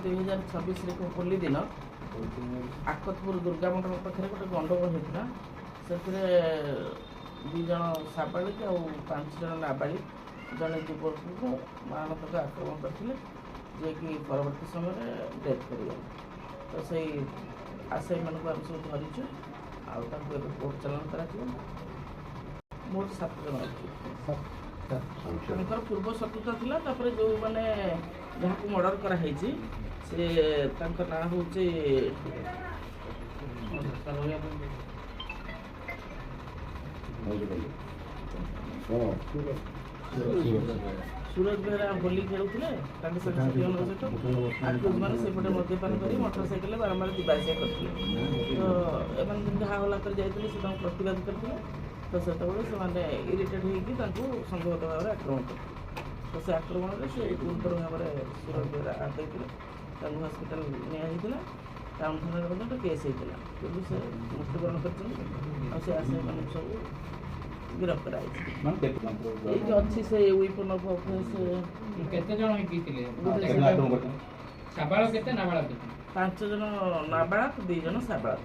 2026 होली दिन आकतपुर दुर्गा मंडल पाखे गोटे गंडगोल होता से 2 जन साबालिक और 5 जन नाबालिक जड़े युवक को मारणक आक्रमण करते जे कि परवर्त समय डेथ कर तो से आशय मान आम सब धरीचु आगे कोर्ट चलन कर मोट 7 जन अच्छे पूर्व शत्रुता था जो मैंने जहाँ को मर्डर कराई से ना हूँ सूरज बेहरा होली खेलुले सहित मैंने सेपटे मद्यपान कर मोटरसाइकेल बारंबार जावासिया करते तो एम जहाँ हल्ला कर जाते प्रतिवाद करते तो से इरिटेट होगी संभवत भाव में आक्रमण करते तो से आक्रमण में से गुरुतर भाव में सूरज बेहरा आदि हस्पिटाल निया टाउन थाना गोटे केस होता कि से मृत्युवरण कर आशय मान सब गिरफ्त कराई अच्छी से वेपन ऑफ ऑफेंस केते जण होइतिले साबाळ केते नाबाळ केते 5 जन नाबाळक 2 जन साबाळक